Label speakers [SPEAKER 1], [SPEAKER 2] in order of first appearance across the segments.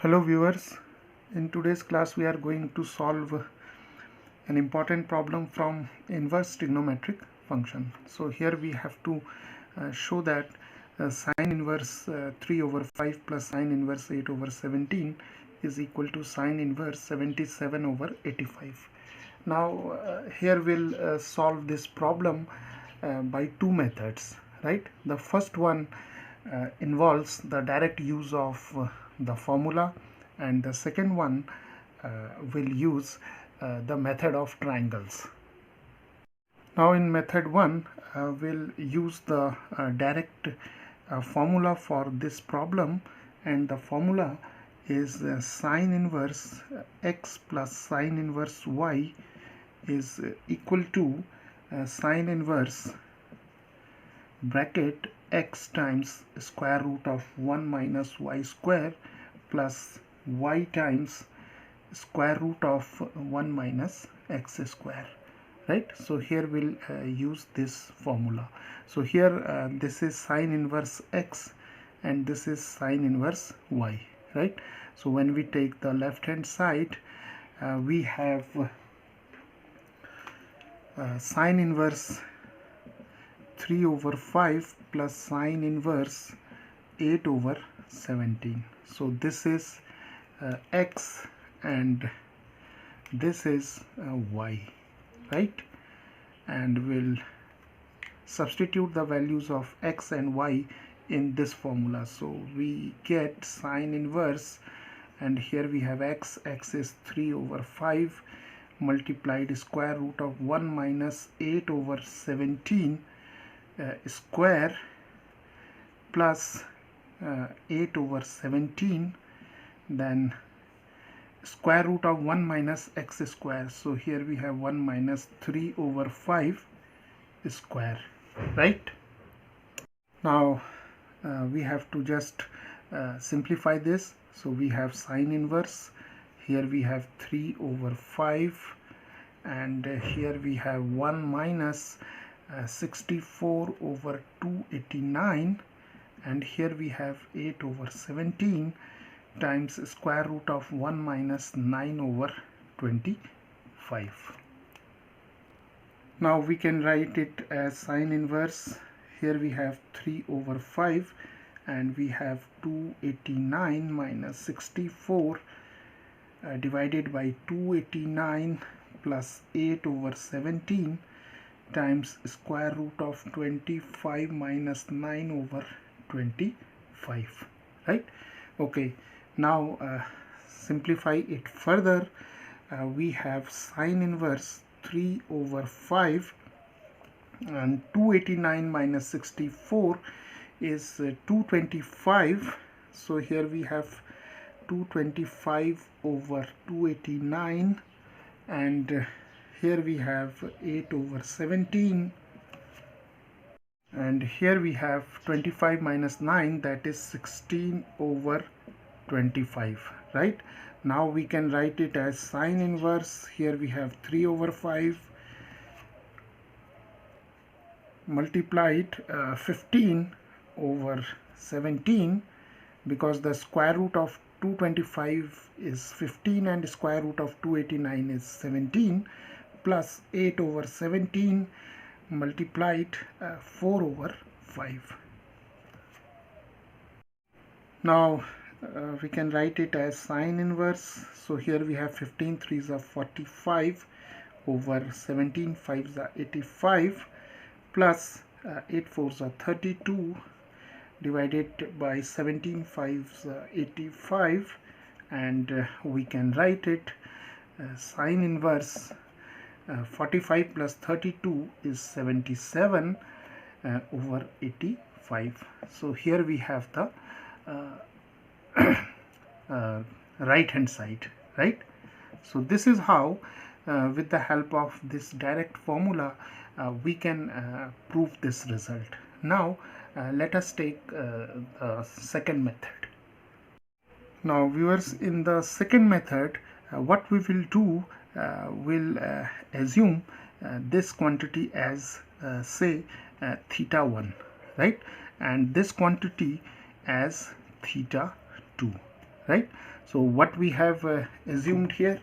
[SPEAKER 1] Hello viewers, in today's class we are going to solve an important problem from inverse trigonometric function. So here we have to show that sine inverse 3 over 5 plus sine inverse 8 over 17 is equal to sine inverse 77 over 85. Now here we'll solve this problem by two methods, right? The first one involves the direct use of the formula, and the second one will use the method of triangles. Now in method 1 we'll use the direct formula for this problem, and the formula is sine inverse x plus sine inverse y is equal to sine inverse bracket x times square root of 1 minus y square plus y times square root of 1 minus x square, right? So here we'll use this formula. So here this is sine inverse x and this is sine inverse y, right? So when we take the left hand side, we have sine inverse 3 over 5 plus sine inverse 8 over 17. So this is x and this is y, right? And we'll substitute the values of x and y in this formula. So we get sine inverse, and here we have x is 3 over 5 multiplied square root of 1 minus 8 over 17 square plus 8 over 17, then square root of 1 minus x square. So here we have 1 minus 3 over 5 square, right? Now we have to just simplify this. So we have sine inverse, here we have 3 over 5, and here we have 1 minus 64 over 289, and here we have 8 over 17 times square root of 1 minus 9 over 25. Now we can write it as sine inverse. Here we have 3 over 5 and we have 289 minus 64 divided by 289 plus 8 over 17 times square root of 25 minus 9 over 25, right? Okay, now simplify it further. We have sine inverse 3 over 5, and 289 minus 64 is 225. So here we have 225 over 289, and here we have 8 over 17, and here we have 25 minus 9, that is 16 over 25, right? Now we can write it as sine inverse. Here we have 3 over 5 multiplied 15 over 17, because the square root of 225 is 15 and square root of 289 is 17, plus 8 over 17 multiplied 4 over 5. Now we can write it as sine inverse. So here we have 15 3s are 45 over 17 5s are 85 plus 8 4s are 32 divided by 17 5s are 85, and we can write it sine inverse 45 plus 32 is 77 over 85. So here we have the right hand side, right? So this is how with the help of this direct formula we can prove this result. Now let us take the second method. Now viewers, in the second method what we will do, we'll assume this quantity as say theta 1, right, and this quantity as theta 2, right? So what we have assumed here,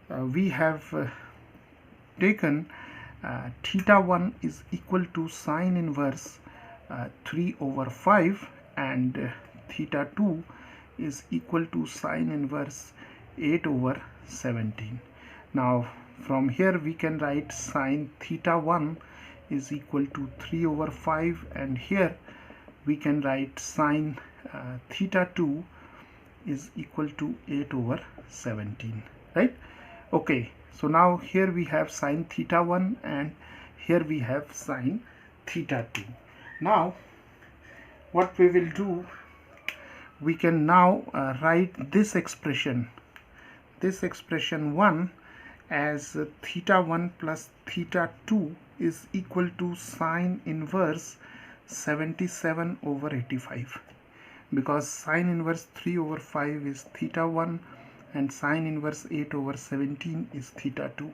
[SPEAKER 1] we have taken theta 1 is equal to sine inverse 3 over 5, and theta 2 is equal to sine inverse 8 over 17. Now from here we can write sine theta 1 is equal to 3 over 5, and here we can write sine theta 2 is equal to 8 over 17, right? Okay, so now here we have sine theta 1 and here we have sine theta 2. Now what we will do, we can now write this expression 1 as theta 1 plus theta 2 is equal to sine inverse 77 over 85, because sine inverse 3 over 5 is theta 1 and sine inverse 8 over 17 is theta 2.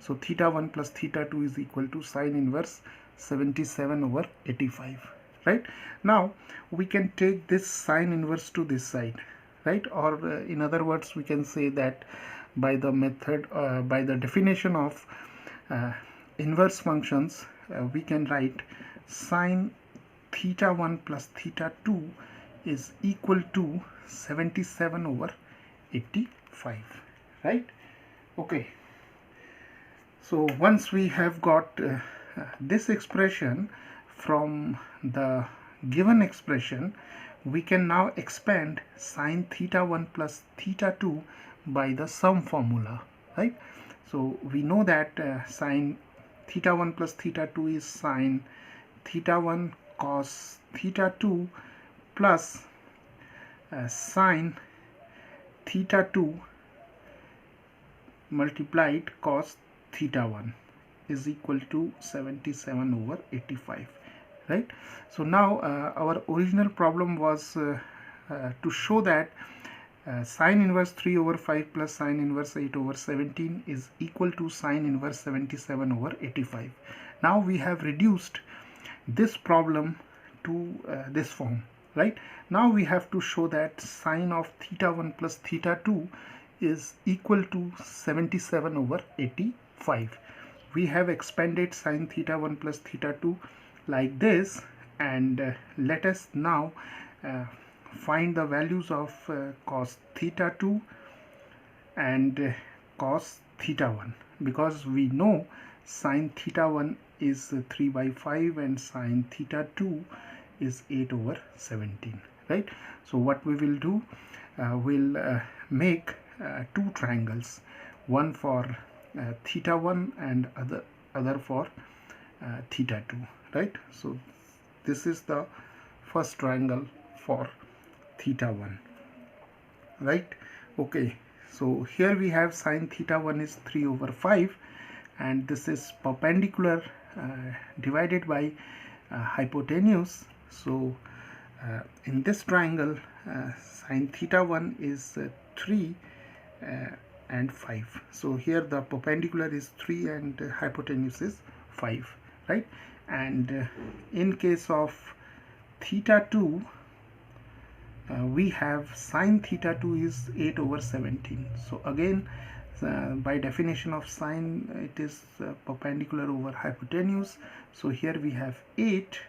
[SPEAKER 1] So theta 1 plus theta 2 is equal to sine inverse 77 over 85, right? Now we can take this sine inverse to this side, right? Or in other words, we can say that by the method, by the definition of inverse functions, we can write sine theta 1 plus theta 2 is equal to 77 over 85, right? Okay, so once we have got this expression from the given expression, we can now expand sine theta 1 plus theta 2 by the sum formula, right? So we know that sine theta 1 plus theta 2 is sine theta 1 cos theta 2 plus sine theta 2 multiplied cos theta 1 is equal to 77 over 85, right? So now our original problem was to show that sine inverse 3 over 5 plus sine inverse 8 over 17 is equal to sine inverse 77 over 85. Now we have reduced this problem to this form, right? Now we have to show that sine of theta 1 plus theta 2 is equal to 77 over 85. We have expanded sine theta 1 plus theta 2 like this, and let us now find the values of cos theta 2 and cos theta 1, because we know sine theta 1 is 3 by 5 and sine theta 2 is 8 over 17, right? So what we will do, we'll make two triangles, one for theta 1 and other for theta 2, right? So this is the first triangle for theta 1, right? Okay, so here we have sine theta 1 is 3 over 5, and this is perpendicular divided by hypotenuse. So in this triangle, sine theta 1 is 3 and 5. So here the perpendicular is 3 and hypotenuse is 5, right? And in case of theta 2, we have sine theta 2 is 8 over 17. So again, by definition of sine, it is perpendicular over hypotenuse. So here we have 8,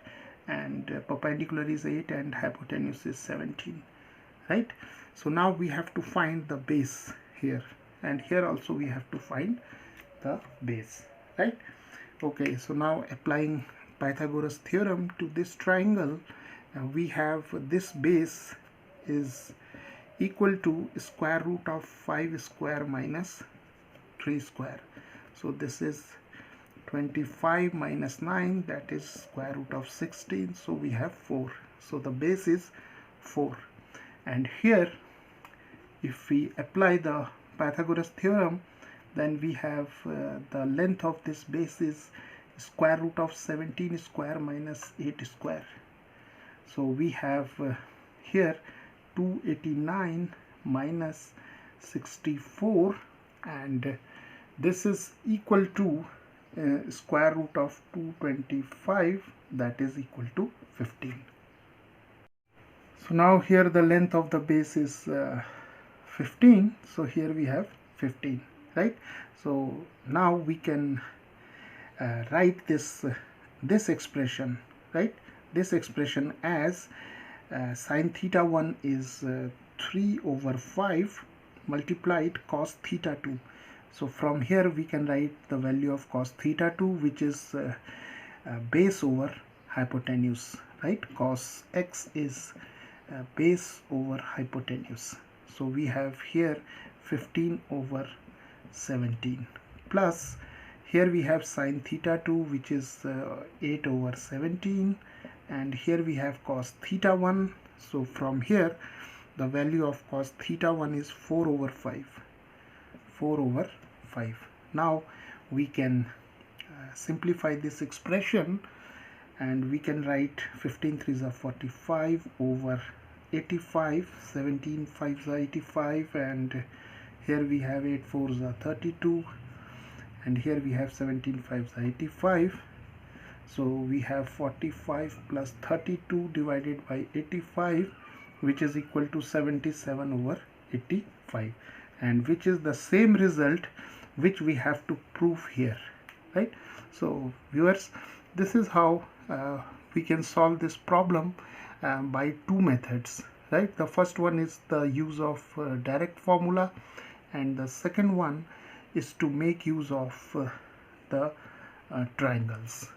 [SPEAKER 1] and perpendicular is 8 and hypotenuse is 17, right? So now we have to find the base here, and here also we have to find the base, right? Okay, so now applying Pythagoras theorem to this triangle, we have this base is equal to square root of 5 square minus 3 square. So this is 25 minus 9, that is square root of 16. So we have 4. So the base is 4. And here, if we apply the Pythagoras theorem, then we have the length of this base is square root of 17 square minus 8 square. So we have here 289 minus 64, and this is equal to square root of 225, that is equal to 15. So now here the length of the base is 15, so here we have 15, right? So now we can write this expression, right? This expression as sine theta 1 is 3 over 5 multiplied cos theta 2. So from here we can write the value of cos theta 2, which is base over hypotenuse, right? Cos x is base over hypotenuse. So we have here 15 over 17 plus here we have sine theta 2, which is 8 over 17, and here we have cos theta 1. So from here the value of cos theta 1 is 4 over 5. 4 over 5. Now we can simplify this expression, and we can write 15 3s are 45 over 85, 17 5s are 85, and here we have 8 4s are 32, and here we have 17 5s are 85. So we have 45 plus 32 divided by 85, which is equal to 77 over 85, and which is the same result which we have to prove here, right? So viewers, this is how we can solve this problem by two methods, right? The first one is the use of direct formula, and the second one is to make use of the triangles.